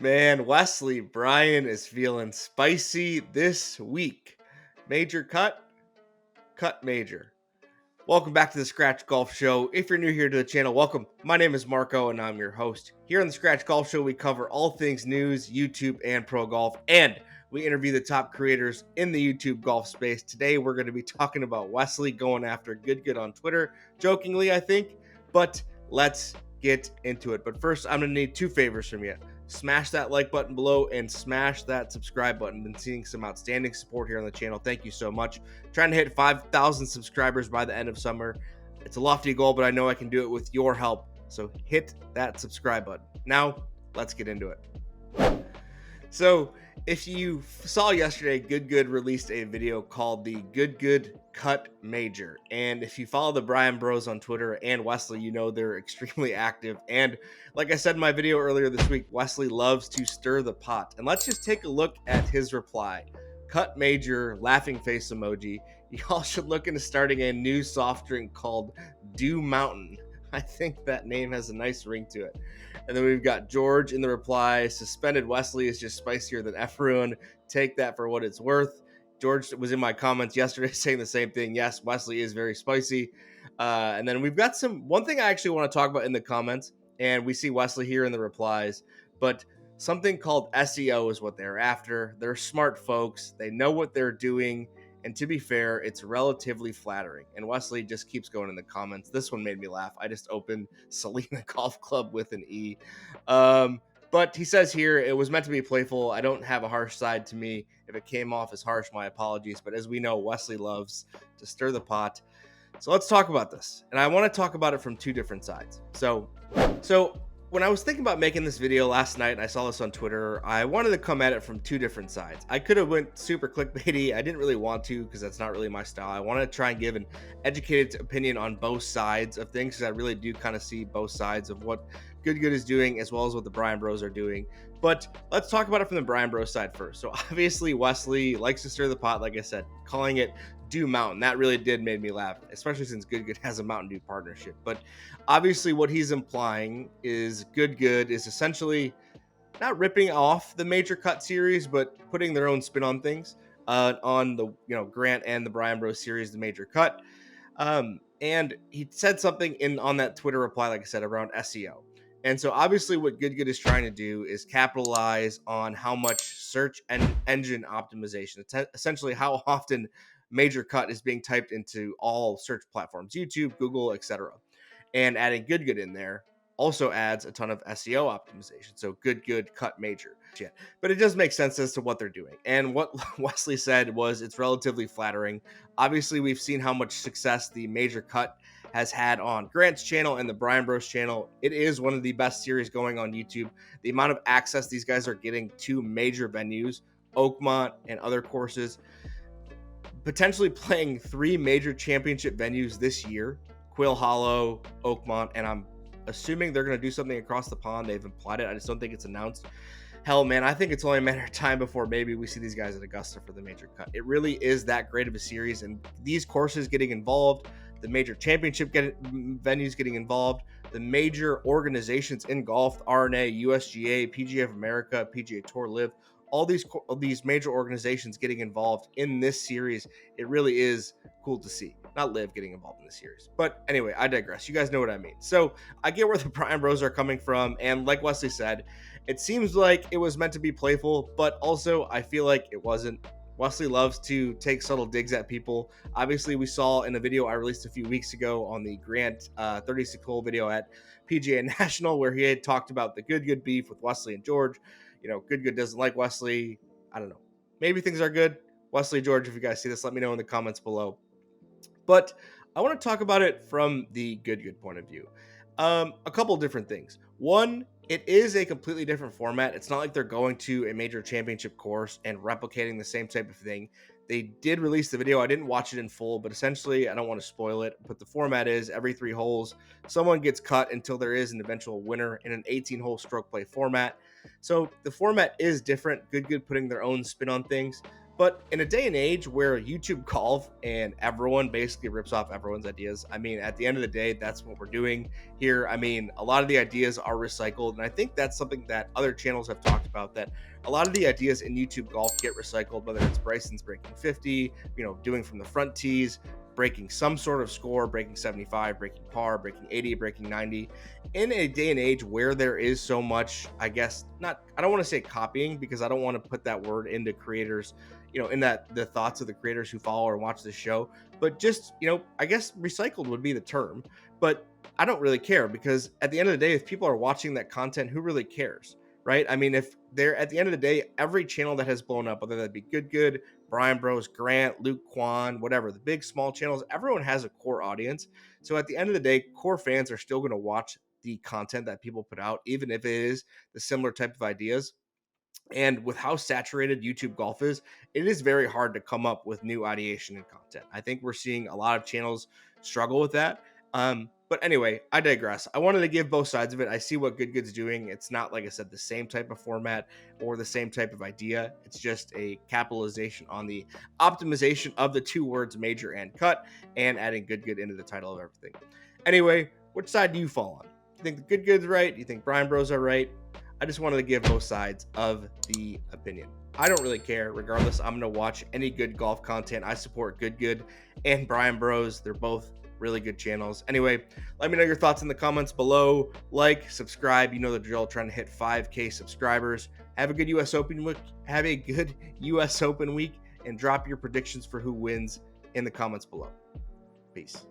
Man, Wesley Bryan is feeling spicy this week. Major cut major. Welcome back to the Scratch Golf Show. If you're new here to the channel, welcome. My name is Marco and I'm your host. Here on the Scratch Golf Show, we cover all things news, YouTube, and pro golf, and we interview the top creators in the YouTube golf space. Today, we're going to be talking about Wesley going after Good on Twitter, jokingly, I think, but let's get into it. But first, I'm going to need two favors from you. Smash that like button below and smash that subscribe button. Been seeing some outstanding support here on the channel. Thank you so much. Trying to hit 5,000 subscribers by the end of summer. It's a lofty goal, but I know I can do it with your help. So hit that subscribe button. Now, let's get into it. So, if you saw yesterday, Good released a video called the Good Cut Major. And if you follow the Bryan Bros on Twitter and Wesley, you know they're extremely active. And like I said in my video earlier this week, Wesley loves to stir the pot. And let's just take a look at his reply. Cut Major, laughing face emoji. Y'all should look into starting a new soft drink called Dew Mountain. I think that name has a nice ring to it. And then we've got George in the reply. Suspended Wesley is just spicier than everyone. Take that for what it's worth. George was in my comments yesterday saying the same thing. Yes, Wesley is very spicy. And then we've got one thing I actually want to talk about in the comments. And we see Wesley here in the replies. But something called SEO is what they're after. They're smart folks. They know what they're doing. And to be fair, it's relatively flattering. And Wesley just keeps going in the comments. This one made me laugh. I just opened Selena Golf Club with an E. But he says here, it was meant to be playful. I don't have a harsh side to me. If it came off as harsh, my apologies. But as we know, Wesley loves to stir the pot. So let's talk about this. And I want to talk about it from two different sides. So when I was thinking about making this video last night and I saw this on Twitter, I wanted to come at it from two different sides. I could have went super clickbaity. I didn't really want to because that's not really my style. I wanted to try and give an educated opinion on both sides of things because I really do kind of see both sides of what Good is doing as well as what the Bryan Bros are doing. But let's talk about it from the Bryan Bros side first. So obviously Wesley likes to stir the pot, like I said, calling it Dew Mountain. That really did made me laugh, especially since Good has a Mountain Dew partnership. But obviously what he's implying is Good is essentially not ripping off the Major Cut series, but putting their own spin on things on the Grant and the Bryan Bros series, the Major Cut. And he said something on that Twitter reply, like I said, around SEO. And so obviously what Good is trying to do is capitalize on how much search and engine optimization, essentially how often Major Cut is being typed into all search platforms, YouTube, Google, etc. And adding Good in there also adds a ton of SEO optimization. So Good Cut Major. Yeah. But it does make sense as to what they're doing. And what Wesley said was it's relatively flattering. Obviously, we've seen how much success the Major Cut has had on Grant's channel and the Bryan Bros channel. It is one of the best series going on YouTube. The amount of access these guys are getting to major venues, Oakmont and other courses, potentially playing 3 major championship venues this year, Quail Hollow, Oakmont, and I'm assuming they're going to do something across the pond. They've implied it. I just don't think it's announced. Hell, man, I think it's only a matter of time before maybe we see these guys at Augusta for the Major Cut. It really is that great of a series, and these courses getting involved, the major championship venues getting involved, the major organizations in golf, RNA, USGA, PGA of America, PGA Tour Live, all these major organizations getting involved in this series, it really is cool to see. Not Live getting involved in the series. But anyway, I digress. You guys know what I mean. So I get where the Bryan Bros are coming from. And like Wesley said, it seems like it was meant to be playful, but also I feel like it wasn't. Wesley loves to take subtle digs at people. Obviously, we saw in a video I released a few weeks ago on the Grant 36-hole video at PGA National where he had talked about the Good beef with Wesley and George. Good doesn't like Wesley. I don't know. Maybe things are good. Wesley, George, if you guys see this, let me know in the comments below. But I want to talk about it from the Good point of view. A couple different things. One, it is a completely different format. It's not like they're going to a major championship course and replicating the same type of thing. They did release the video. I didn't watch it in full, but essentially, I don't want to spoil it. But the format is every 3 holes, someone gets cut until there is an eventual winner in an 18-hole stroke play format. So the format is different. Good putting their own spin on things. But in a day and age where YouTube golf and everyone basically rips off everyone's ideas, I mean, at the end of the day, that's what we're doing here. I mean, a lot of the ideas are recycled. And I think that's something that other channels have talked about, that a lot of the ideas in YouTube golf get recycled, whether it's Bryson's breaking 50, doing from the front tees, breaking some sort of score, breaking 75, breaking par, breaking 80, breaking 90. In a day and age where there is so much, I guess, I don't want to say copying, because I don't want to put that word into creators, in that the thoughts of the creators who follow or watch this show, but just, I guess recycled would be the term. But I don't really care, because at the end of the day, if people are watching that content, who really cares, right? I mean, if they're at the end of the day, every channel that has blown up, whether that be Good, Bryan Bros, Grant, Luke Kwan, whatever, the big, small channels, everyone has a core audience. So at the end of the day, core fans are still going to watch the content that people put out, even if it is the similar type of ideas. And with how saturated YouTube golf is, it is very hard to come up with new ideation and content. I think we're seeing a lot of channels struggle with that. But anyway, I digress. I wanted to give both sides of it. I see what Good's doing. It's not, like I said, the same type of format or the same type of idea. It's just a capitalization on the optimization of the two words major and cut, and adding Good into the title of everything. Anyway, which side do you fall on? Do you think the Good's right? Do you think Bryan Bros are right? I just wanted to give both sides of the opinion. I don't really care. Regardless, I'm going to watch any good golf content. I support Good and Bryan Bros. They're both really good channels. Anyway, let me know your thoughts in the comments below. Like, subscribe. You know the drill. Trying to hit 5K subscribers. Have a good U.S. Open week. And drop your predictions for who wins in the comments below. Peace.